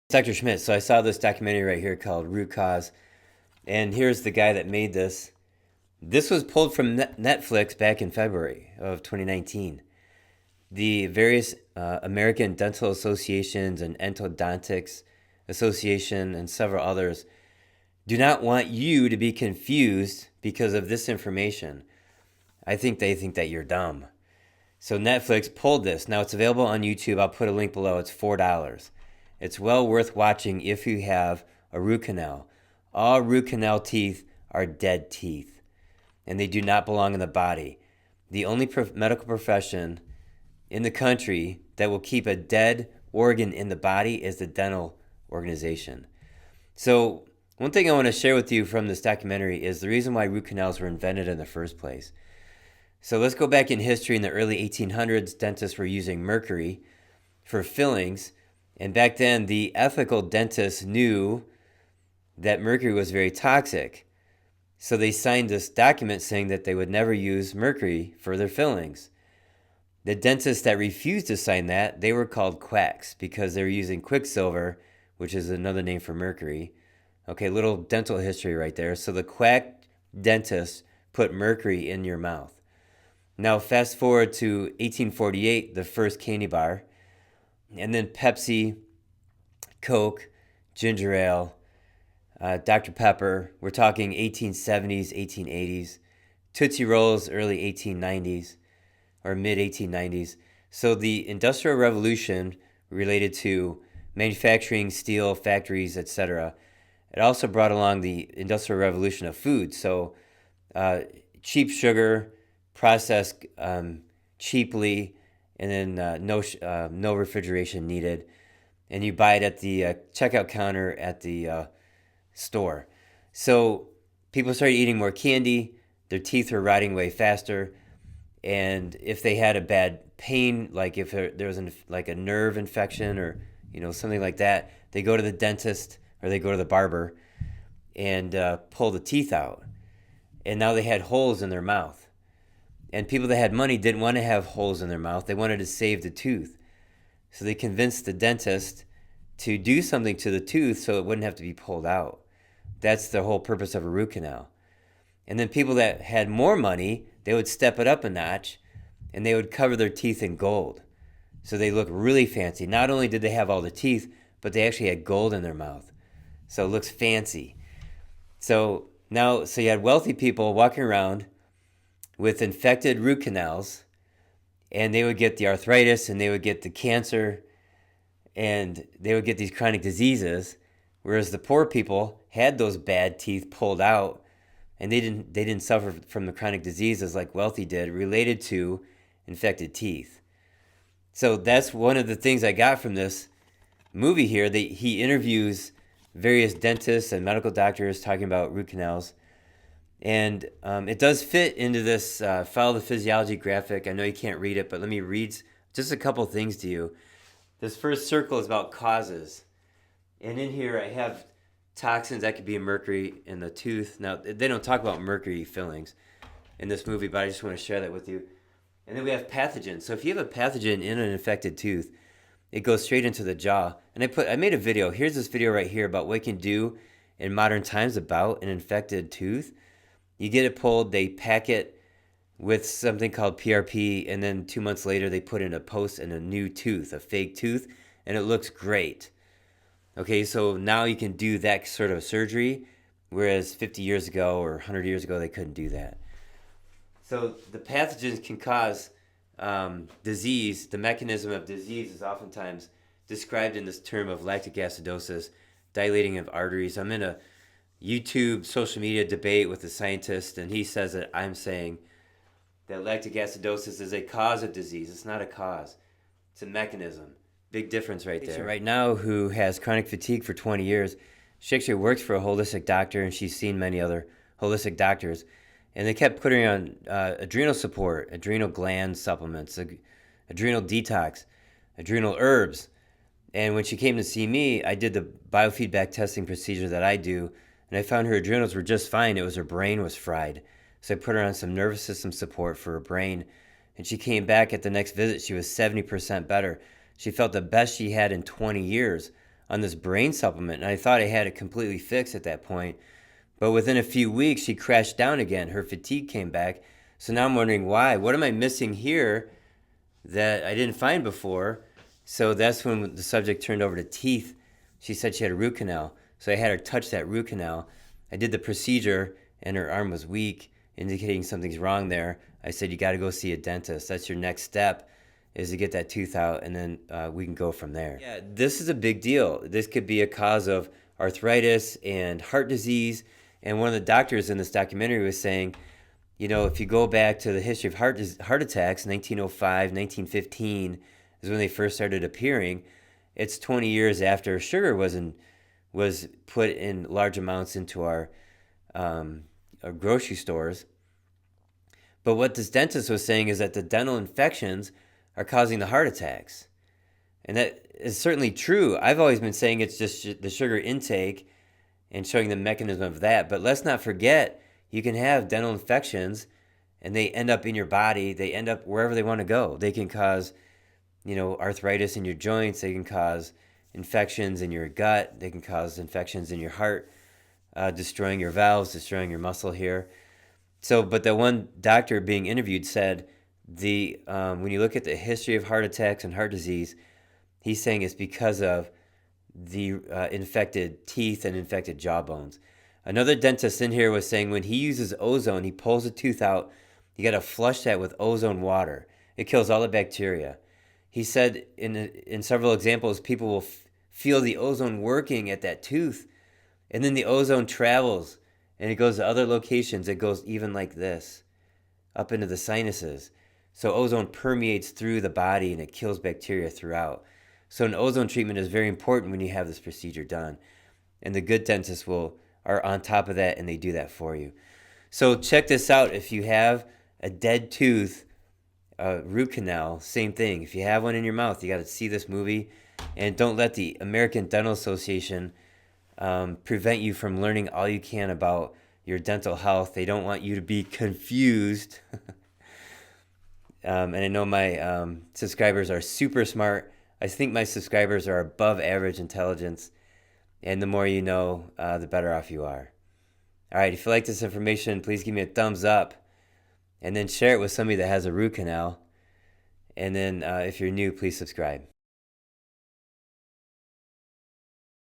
Dr. Schmidt. So I saw this documentary right here called Root Cause, and here's the guy that made this. This was pulled from Netflix back in February of 2019. The various American Dental Associations and Endodontics Association and several others do not want you to be confused because of this information. I think they think that you're dumb. So Netflix pulled this. Now it's available on YouTube. I'll put a link below. It's $4. It's well worth watching if you have a root canal. All root canal teeth are dead teeth, and they do not belong in the body. The only medical profession in the country that will keep a dead organ in the body is the dental organization. So one thing I want to share with you from this documentary is the reason why root canals were invented in the first place. So let's go back in history. In the early 1800s, dentists were using mercury for fillings. And back then, the ethical dentists knew that mercury was very toxic. So they signed this document saying that they would never use mercury for their fillings. The dentists that refused to sign that, they were called quacks because they were using quicksilver, which is another name for mercury. Okay, little dental history right there. So the quack dentists put mercury in your mouth. Now, fast forward to 1848, the first candy bar, and then Pepsi, Coke, ginger ale, Dr. Pepper. We're talking 1870s, 1880s. Tootsie Rolls, early 1890s or mid 1890s. So the Industrial Revolution related to manufacturing, steel, factories, etc. It also brought along the Industrial Revolution of food. So cheap sugar, processed cheaply, and then no refrigeration needed. And you buy it at the checkout counter at the store. So people started eating more candy. Their teeth were rotting way faster. And if they had a bad pain, like if there was like a nerve infection or something like that, they go to the dentist or they go to the barber and pull the teeth out. And now they had holes in their mouth. And people that had money didn't want to have holes in their mouth. They wanted to save the tooth. So they convinced the dentist to do something to the tooth so it wouldn't have to be pulled out. That's the whole purpose of a root canal. And then people that had more money, they would step it up a notch and they would cover their teeth in gold. So they look really fancy. Not only did they have all the teeth, but they actually had gold in their mouth. So it looks fancy. So you had wealthy people walking around with infected root canals, and they would get the arthritis and they would get the cancer and they would get these chronic diseases, whereas the poor people had those bad teeth pulled out and they didn't suffer from the chronic diseases like wealthy did related to infected teeth. So that's one of the things I got from this movie here, that he interviews various dentists and medical doctors talking about root canals. And it does fit into this Follow the Physiology graphic. I know you can't read it, but let me read just a couple things to you. This first circle is about causes. And in here I have toxins that could be mercury in the tooth. Now, they don't talk about mercury fillings in this movie, but I just want to share that with you. And then we have pathogens. So if you have a pathogen in an infected tooth, it goes straight into the jaw. And I made a video. Here's this video right here about what you can do in modern times about an infected tooth. You get it pulled, they pack it with something called PRP, and then 2 months later they put in a post and a new tooth, a fake tooth, and it looks great. Okay, so now you can do that sort of surgery, whereas 50 years ago or 100 years ago they couldn't do that. So the pathogens can cause disease. The mechanism of disease is oftentimes described in this term of lactic acidosis, dilating of arteries. I'm in a YouTube social media debate with a scientist, and he says that I'm saying that lactic acidosis is a cause of disease. It's not a cause. It's a mechanism. Big difference right there. Right now, who has chronic fatigue for 20 years, she actually works for a holistic doctor, and she's seen many other holistic doctors. And they kept putting her on adrenal support, adrenal gland supplements, adrenal detox, adrenal herbs. And when she came to see me, I did the biofeedback testing procedure that I do, and I found her adrenals were just fine. It was her brain was fried. So I put her on some nervous system support for her brain. And she came back at the next visit. She was 70% better. She felt the best she had in 20 years on this brain supplement, and I thought I had it completely fixed at that point. But within a few weeks, she crashed down again. Her fatigue came back. So now I'm wondering why. What am I missing here that I didn't find before? So that's when the subject turned over to teeth. She said she had a root canal. So I had her touch that root canal. I did the procedure, and her arm was weak, indicating something's wrong there. I said, you got to go see a dentist. That's your next step, is to get that tooth out, and then we can go from there. Yeah, this is a big deal. This could be a cause of arthritis and heart disease. And one of the doctors in this documentary was saying, if you go back to the history of heart attacks, 1905, 1915 is when they first started appearing. It's 20 years after sugar was put in large amounts into our grocery stores. But what this dentist was saying is that the dental infections are causing the heart attacks. And that is certainly true. I've always been saying it's just the sugar intake and showing the mechanism of that. But let's not forget, you can have dental infections and they end up in your body. They end up wherever they want to go. They can cause, arthritis in your joints. They can cause infections in your gut. They can cause infections in your heart, destroying your valves, destroying your muscle here. So, but the one doctor being interviewed said when you look at the history of heart attacks and heart disease, he's saying it's because of the infected teeth and infected jawbones. Another dentist in here was saying when he uses ozone, he pulls a tooth out, you got to flush that with ozone water. It kills all the bacteria. He said in several examples, people will feel the ozone working at that tooth, and then the ozone travels and it goes to other locations. It goes even like this, up into the sinuses. So ozone permeates through the body and it kills bacteria throughout. So an ozone treatment is very important when you have this procedure done. And the good dentists are on top of that, and they do that for you. So check this out. If you have a dead tooth, root canal, same thing. If you have one in your mouth, you got to see this movie. And don't let the American Dental Association prevent you from learning all you can about your dental health. They don't want you to be confused. And I know my subscribers are super smart. I think my subscribers are above average intelligence. And the more you know, the better off you are. All right, if you like this information, please give me a thumbs up. And then share it with somebody that has a root canal. And then if you're new, please subscribe.